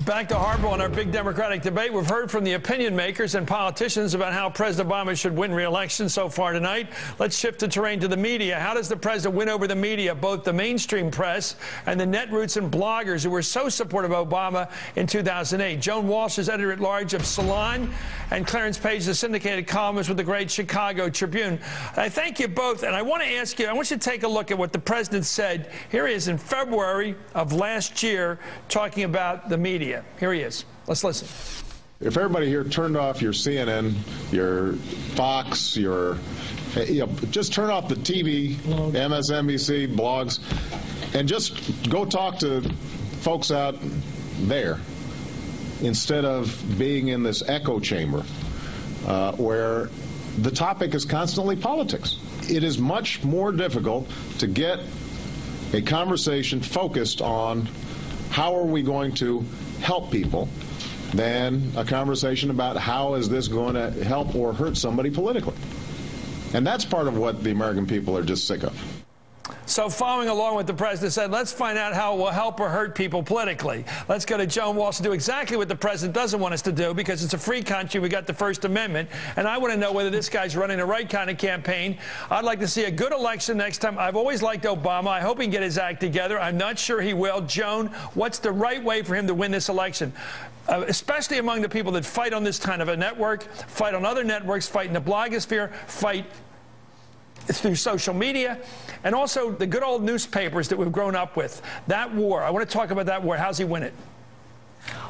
Back to Hardball in our big Democratic debate. We've heard from the opinion makers and politicians about how President Obama should win re-election so far tonight. Let's shift the terrain to the media. How does the president win over the media, both the mainstream press and the netroots and bloggers who were so supportive of Obama in 2008? Joan Walsh is editor-at-large of Salon, and Clarence Page, the syndicated columnist with the great Chicago Tribune. I thank you both, and I want to ask you, I want you to take a look at what the president said. Here he is in February of last year talking about the media. Here he is. Let's listen. If everybody here turned off your CNN, your Fox, just turn off the TV, MSNBC, blogs, and just go talk to folks out there instead of being in this echo chamber where the topic is constantly politics. It is much more difficult to get a conversation focused on how are we going to help people than a conversation about how is this going to help or hurt somebody politically. And that's part of what the American people are just sick of. So following along what the president said, let's find out how it will help or hurt people politically. Let's go to Joan Walsh to do exactly what the president doesn't want us to do, because it's a free country. We got the First Amendment. And I want to know whether this guy's running the right kind of campaign. I'd like to see a good election next time. I've always liked Obama. I hope he can get his act together. I'm not sure he will. Joan, what's the right way for him to win this election? Especially among the people that fight on this kind of a network, fight on other networks, fight in the blogosphere, fight through social media, and also the good old newspapers that we've grown up with. That war, I want to talk about that war. How's he win it?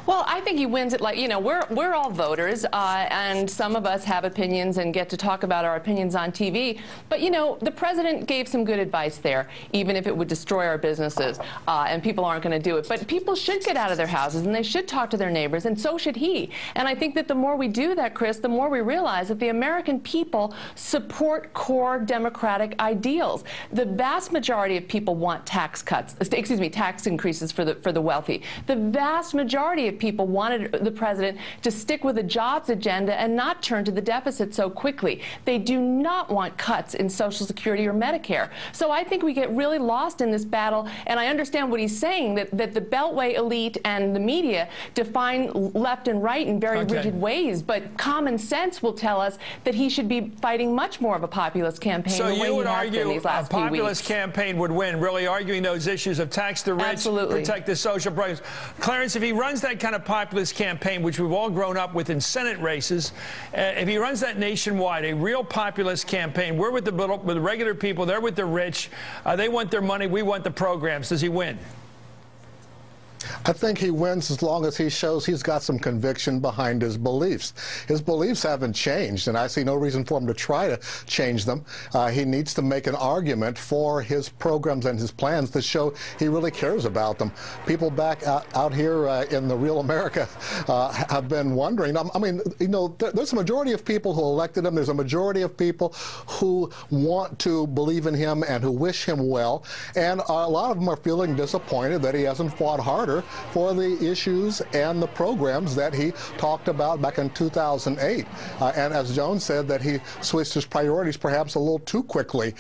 Well, I think he wins it like, you know, we're all voters, and some of us have opinions and get to talk about our opinions on TV. But, you know, the president gave some good advice there, even if it would destroy our businesses, and people aren't going to do it. But people should get out of their houses, and they should talk to their neighbors, and so should he. And I think that the more we do that, Chris, the more we realize that the American people support core democratic ideals. The vast majority of people want tax cuts, tax increases for the wealthy. The vast majority of people wanted the president to stick with a jobs agenda and not turn to the deficit so quickly. They do not want cuts in Social Security or Medicare. So I think we get really lost in this battle, and I understand what he's saying, that the Beltway elite and the media define left and right in very rigid ways, but common sense will tell us that he should be fighting much more of a populist campaign. So you would argue these last a populist campaign would win, really arguing those issues of tax the rich, protect the social programs. Clarence, if he runs that kind of populist campaign, which we've all grown up with in Senate races, if he runs that nationwide, a real populist campaign, we're with the regular people, they're with the rich, they want their money, we want the programs. Does he win? I think he wins as long as he shows he's got some conviction behind his beliefs. His beliefs haven't changed, and I see no reason for him to try to change them. He needs to make an argument for his programs and his plans to show he really cares about them. People back out here in the real America have been wondering. I mean, you know, there's a majority of people who elected him. There's a majority of people who want to believe in him and who wish him well, and a lot of them are feeling disappointed that he hasn't fought harder for the issues and the programs that he talked about back in 2008. And as Joan said, that he switched his priorities perhaps a little too quickly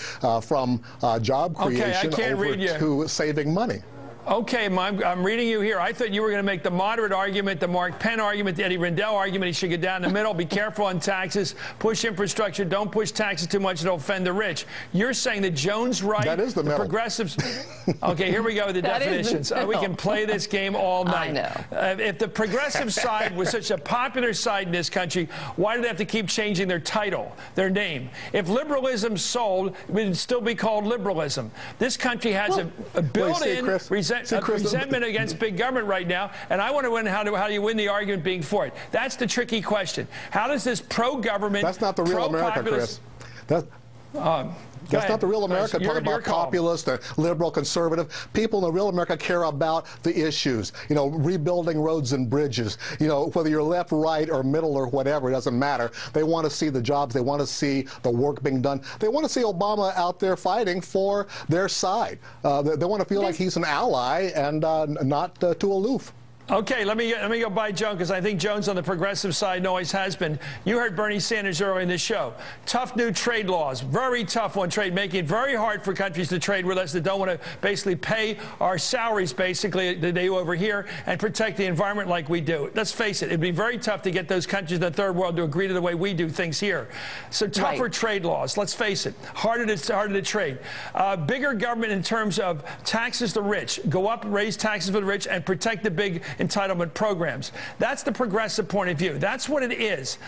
from job creation over to saving money. Okay, I'm reading you here. I thought you were going to make the moderate argument, the Mark Penn argument, the Eddie Rendell argument. He should get down the middle, be careful on taxes, push infrastructure, don't push taxes too much, it'll offend the rich. You're saying that Joan's right, that is the progressives. Okay, here we go with the definitions. We can play this game all night. I know. If the progressive side was such a popular side in this country, why do they have to keep changing their title, their name? If liberalism sold, it would still be called liberalism. This country has a built-in resentment against big government right now, and I want to win. How do you win the argument being for it? That's the tricky question. How does this pro-government, that's not the real America, Chris. That's not the real America. Talking about populist, liberal, conservative. People in the real America care about the issues. You know, rebuilding roads and bridges. You know, whether you're left, right, or middle, or whatever, it doesn't matter. They want to see the jobs. They want to see the work being done. They want to see Obama out there fighting for their side. They want to feel like he's an ally and not too aloof. Okay, let me go by Joan, because I think Joan's on the progressive side and always has been. You heard Bernie Sanders earlier in this show. Tough new trade laws, very tough on trade, making it very hard for countries to trade with us that don't want to basically pay our salaries, basically, that they do over here, and protect the environment like we do. Let's face it, it'd be very tough to get those countries in the third world to agree to the way we do things here. So tougher trade laws, let's face it, harder to trade. Bigger government in terms of taxes the rich, go up, raise taxes for the rich, and protect the big entitlement programs. That's the progressive point of view. That's what it is.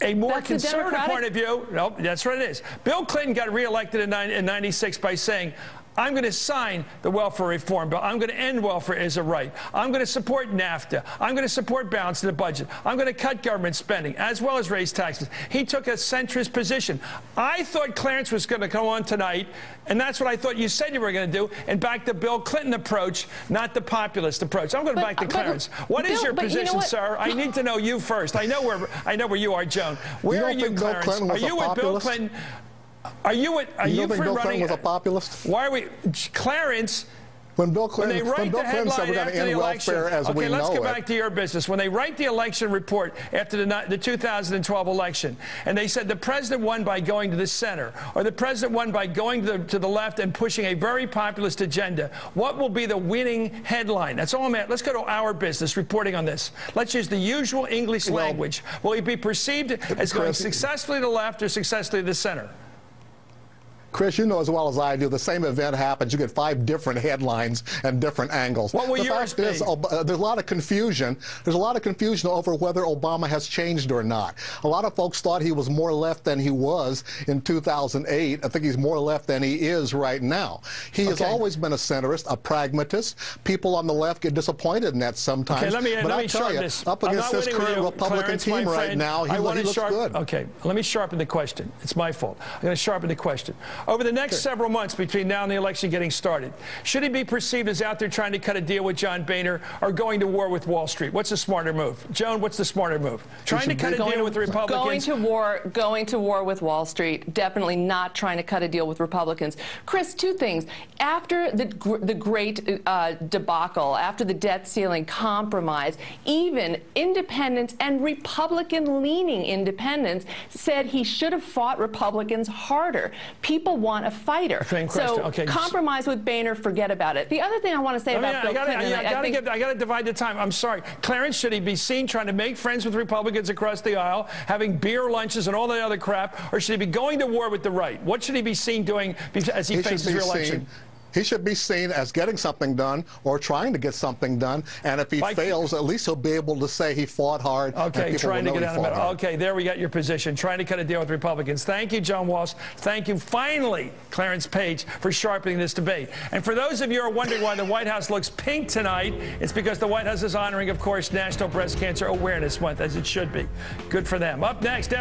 A more conservative point of view, nope, that's what it is. Bill Clinton got reelected in 96 by saying, I'm going to sign the welfare reform bill. I'm going to end welfare as a right. I'm going to support NAFTA. I'm going to support balance in the budget. I'm going to cut government spending as well as raise taxes. He took a centrist position. I thought Clarence was going to come on tonight, and that's what I thought you said you were going to do, and back the Bill Clinton approach, not the populist approach. I'm going to back to Clarence. What is your position, sir? I need to know you first. I know where you are, Joan. Where are you, Clarence? Are you with Bill Clinton? Are you for Bill running? Clinton was a populist? Why are we, Clarence? When Bill Clinton said we're going to end welfare as we know it. Okay, let's get back to your business. When they write the election report after the 2012 election, and they said the president won by going to the center, or the president won by going to the left and pushing a very populist agenda, what will be the winning headline? That's all I'm at. Let's go to our business reporting on this. Let's use the usual English language. Will he be perceived as going successfully to the left or successfully to the center? Chris, you know as well as I do, the same event happens. You get 5 different headlines and different angles. What will yours be? There's a lot of confusion. There's a lot of confusion over whether Obama has changed or not. A lot of folks thought he was more left than he was in 2008. I think he's more left than he is right now. He has always been a centrist, a pragmatist. People on the left get disappointed in that sometimes. Okay, let me sharpen this. Up against this current Republican team right now, he looks good. Okay, let me sharpen the question. It's my fault. I'm going to sharpen the question. Over the next several months between now and the election getting started, should he be perceived as out there trying to cut a deal with John Boehner or going to war with Wall Street? What's the smarter move? Joan, what's the smarter move? Trying to cut a deal with the Republicans? Going to war with Wall Street, definitely not trying to cut a deal with Republicans. Chris, 2 things. After the great debacle, after the debt ceiling compromise, even independents and Republican-leaning independents said he should have fought Republicans harder. People want a fighter. So compromise with Boehner, forget about it. The other thing I want to say about Bill Clinton, I got to divide the time. I'm sorry. Clarence, should he be seen trying to make friends with Republicans across the aisle, having beer lunches and all the other crap, or should he be going to war with the right? What should he be seen doing as he faces re-election? He should be seen as getting something done or trying to get something done. And if he fails, at least he'll be able to say he fought hard. Okay, trying to get out of the middle. Okay, there we got your position. Trying to cut a deal with Republicans. Thank you, John Walsh. Thank you, finally, Clarence Page, for sharpening this debate. And for those of you who are wondering why the White House looks pink tonight, it's because the White House is honoring, of course, National Breast Cancer Awareness Month, as it should be. Good for them. Up next.